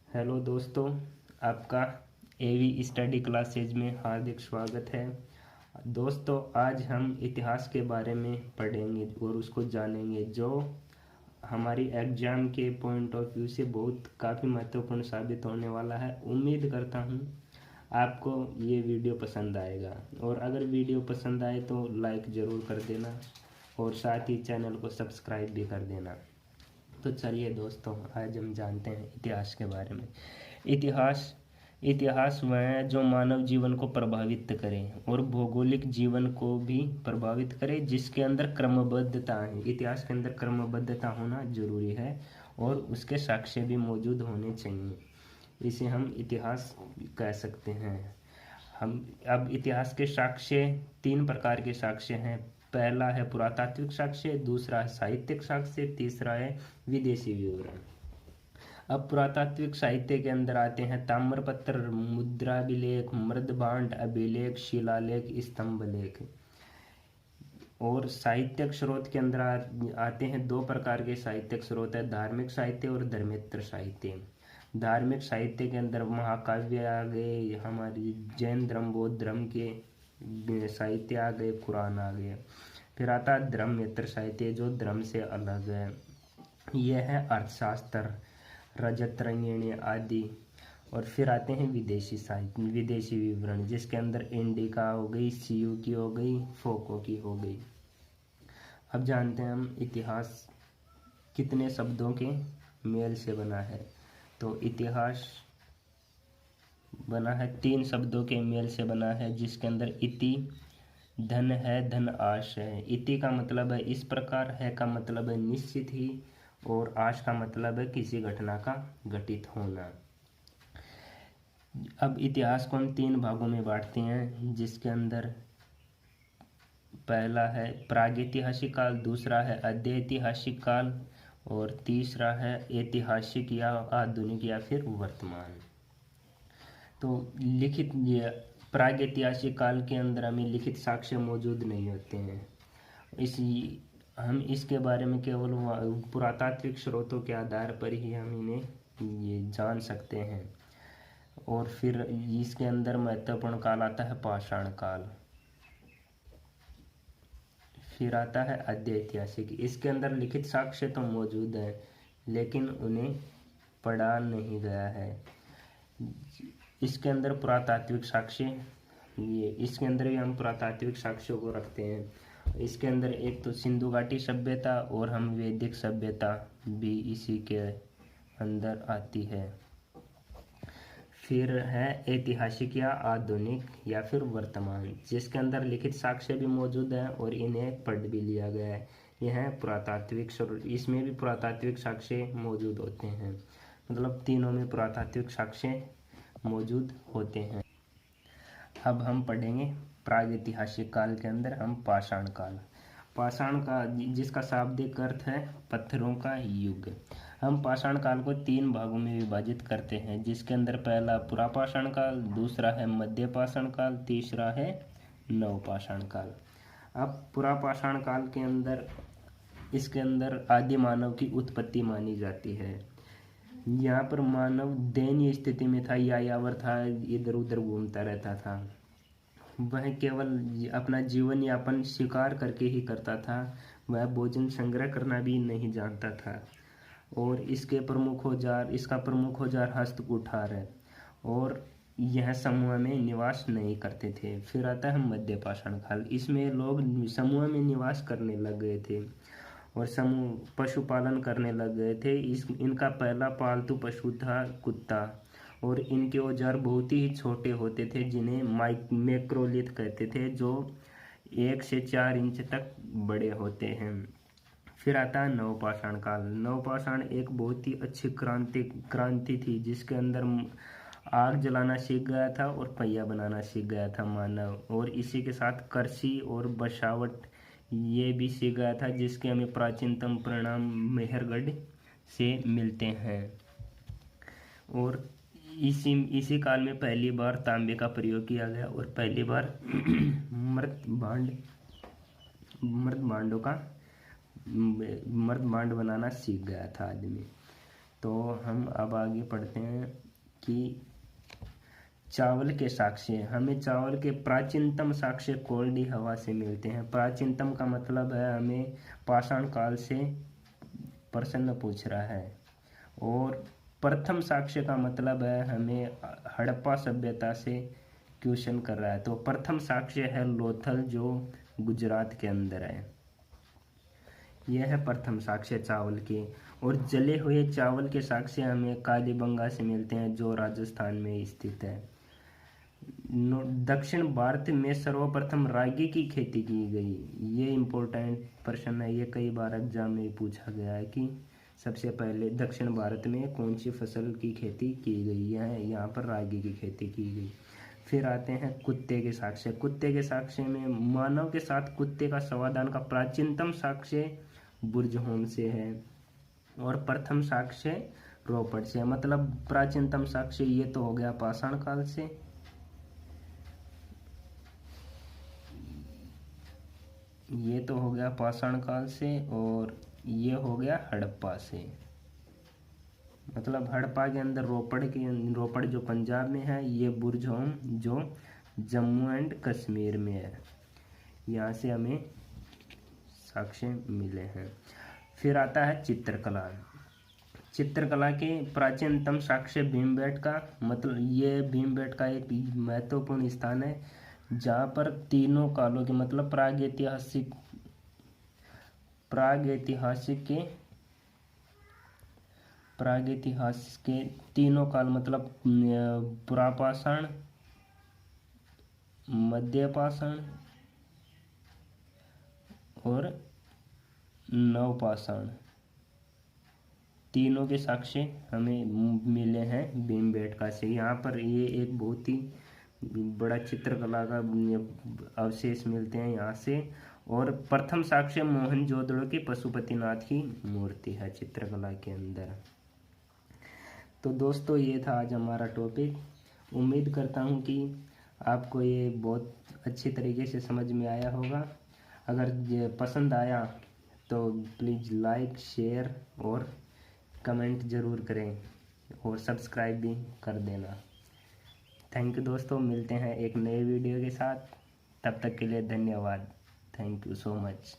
Hello दोस्तों, आपका एवी study classes में हार्दिक स्वागत है। दोस्तों, आज हम इतिहास के बारे में पढ़ेंगे और उसको जानेंगे, जो हमारी एग्ज़ाम के पॉइंट ऑफ व्यू से बहुत काफ़ी महत्वपूर्ण साबित होने वाला है। उम्मीद करता हूँ आपको ये वीडियो पसंद आएगा, और अगर वीडियो पसंद आए तो लाइक ज़रूर कर देना और साथ ही चैनल को सब्सक्राइब भी कर देना। तो चलिए दोस्तों, आज हम जानते हैं इतिहास के बारे में। इतिहास इतिहास वह है जो मानव जीवन को प्रभावित करे और भौगोलिक जीवन को भी प्रभावित करे, जिसके अंदर क्रमबद्धता है। इतिहास के अंदर क्रमबद्धता होना जरूरी है और उसके साक्ष्य भी मौजूद होने चाहिए। इसे हम इतिहास कह सकते हैं। हम अब इतिहास के साक्ष्य तीन प्रकार के साक्ष्य हैं। पहला है पुरातात्विक साक्ष्य, दूसरा है साहित्यिक साक्ष्य, तीसरा है विदेशी विवरण। अब पुरातात्विक साहित्य के अंदर आते हैं ताम्रपत्र, मुद्राभिलेख, मृदभांड, अभिलेख, शिलालेख, स्तंभलेख। और साहित्यिक स्रोत के अंदर आते हैं दो प्रकार के साहित्यिक स्रोत है, धार्मिक साहित्य और धर्मेतर साहित्य। धार्मिक साहित्य के अंदर महाकाव्य आ गए, हमारी जैन धर्म बौद्ध धर्म के साहित्य आ गए, कुरान आ गए। फिर आता है धर्मेतर साहित्य, जो धर्म से अलग है। यह है अर्थशास्त्र, रजत रंगिणी आदि। और फिर आते हैं विदेशी साहित्य, विदेशी विवरण, जिसके अंदर इंडिका हो गई, सीयू की हो गई, फोको की हो गई। अब जानते हैं हम इतिहास कितने शब्दों के मेल से बना है। तो इतिहास बना है तीन शब्दों के मेल से बना है, जिसके अंदर इति धन है, धन आश है। इति का मतलब है इस प्रकार, है का मतलब है निश्चित ही, और आश का मतलब है किसी घटना का घटित होना। अब इतिहास को हम तीन भागों में बांटते हैं, जिसके अंदर पहला है प्रागैतिहासिक काल, दूसरा है अद्यैतिहासिक काल, और तीसरा है ऐतिहासिक या आधुनिक या फिर वर्तमान। तो लिखित प्रागैतिहासिक काल के अंदर हमें लिखित साक्ष्य मौजूद नहीं होते हैं। हम इसके बारे में केवल पुरातात्विक स्रोतों के आधार पर ही हम इन्हें ये जान सकते हैं। और फिर इसके अंदर महत्वपूर्ण काल आता है पाषाण काल। फिर आता है अद्यैतिहासिक। इसके अंदर लिखित साक्ष्य तो मौजूद है, लेकिन उन्हें पढ़ा नहीं गया है। इसके अंदर पुरातात्विक साक्ष्य, इसके अंदर भी हम पुरातात्विक साक्ष्यों को रखते हैं। इसके अंदर एक तो सिंधु घाटी सभ्यता और हम वैदिक सभ्यता भी इसी के अंदर आती है। फिर है ऐतिहासिक या आधुनिक या फिर वर्तमान, जिसके अंदर लिखित साक्ष्य भी मौजूद है और इन्हें पढ़ भी लिया गया है। यह है पुरातात्विक, इसमें भी पुरातात्विक साक्ष्य मौजूद होते हैं। मतलब तीनों में पुरातात्विक साक्ष्य मौजूद होते हैं। अब हम पढ़ेंगे प्रागैतिहासिक काल के अंदर हम पाषाण काल। पाषाण का जिसका शाब्दिक अर्थ है पत्थरों का युग। हम पाषाण काल को तीन भागों में विभाजित करते हैं, जिसके अंदर पहला पुरापाषाण काल, दूसरा है मध्य पाषाण काल, तीसरा है नवपाषाण काल। अब पुरापाषाण काल के अंदर इसके अंदर आदि मानव की उत्पत्ति मानी जाती है। यहाँ पर मानव दयनीय स्थिति में था, यायावर था, इधर उधर घूमता रहता था। वह केवल अपना जीवन यापन शिकार करके ही करता था। वह भोजन संग्रह करना भी नहीं जानता था। और इसका प्रमुख औजार हस्त कुठार है, और यह समूह में निवास नहीं करते थे। फिर आता है मध्य पाषाण काल। इसमें लोग समूह में निवास करने लग गए थे और समूह पशुपालन करने लग गए थे। इनका पहला पालतू पशु था कुत्ता, और इनके औजार बहुत ही छोटे होते थे, जिन्हें मैक्रोलिथ कहते थे, जो 1 से 4 इंच तक बड़े होते हैं। फिर आता है नवपाषाण काल। नवपाषाण एक बहुत ही अच्छी क्रांति थी, जिसके अंदर आग जलाना सीख गया था और पहिया बनाना सीख गया था मानव, और इसी के साथ कृषि और बसावट ये भी सीख गया था, जिसके हमें प्राचीनतम परिणाम मेहरगढ़ से मिलते हैं। और इसी काल में पहली बार तांबे का प्रयोग किया गया, और पहली बार मृद भांड बनाना सीख गया था आदमी। तो हम अब आगे पढ़ते हैं कि चावल के साक्ष्य। हमें चावल के प्राचीनतम साक्ष्य कोल्डी हवा से मिलते हैं। प्राचीनतम का मतलब है हमें पाषाण काल से प्रश्न पूछ रहा है, और प्रथम साक्ष्य का मतलब है हमें हड़प्पा सभ्यता से क्वेश्चन कर रहा है। तो प्रथम साक्ष्य है लोथल, जो गुजरात के अंदर है। यह है प्रथम साक्ष्य चावल के। और जले हुए चावल के साक्ष्य हमें कालीबंगा से मिलते हैं, जो राजस्थान में स्थित है। दक्षिण भारत में सर्वप्रथम रागी की खेती की गई। ये इम्पोर्टेंट प्रश्न है, ये कई बार एग्जाम में पूछा गया है कि सबसे पहले दक्षिण भारत में कौन सी फसल की खेती की गई है। यहाँ पर रागी की खेती की गई। फिर आते हैं कुत्ते के साक्ष्य। कुत्ते के साक्ष्य में मानव के साथ कुत्ते का समाधान का प्राचीनतम साक्ष्य बुर्जहोम से है, और प्रथम साक्ष्य रोपड़ से। मतलब प्राचीनतम साक्ष्य ये तो हो गया पाषाण काल से, ये तो हो गया पाषाण काल से, और ये हो गया हड़प्पा से। मतलब हड़प्पा के अंदर रोपड़ जो पंजाब में है, ये बुर्जहोम जो जम्मू एंड कश्मीर में है। यहाँ से हमें साक्ष्य मिले हैं। फिर आता है चित्रकला। चित्रकला के प्राचीनतम साक्ष्य भीमबेटका। मतलब ये भीमबेटका एक महत्वपूर्ण स्थान है जहाँ पर तीनों कालों के मतलब प्रागैतिहासिक के तीनों काल, मतलब पुरापाषाण, मध्यपाषाण और नवपाषाण, तीनों के साक्ष्य हमें मिले हैं भीमबेटका से। यहाँ पर ये एक बहुत ही बड़ा चित्रकला का अवशेष मिलते हैं यहाँ से। और प्रथम साक्ष्य मोहनजोदड़ो की पशुपतिनाथ की मूर्ति है चित्रकला के अंदर। तो दोस्तों ये था आज हमारा टॉपिक। उम्मीद करता हूँ कि आपको ये बहुत अच्छी तरीके से समझ में आया होगा। अगर ये पसंद आया तो प्लीज़ लाइक, शेयर और कमेंट ज़रूर करें, और सब्सक्राइब भी कर देना। थैंक यू दोस्तों, मिलते हैं एक नए वीडियो के साथ। तब तक के लिए धन्यवाद। Thank you so much.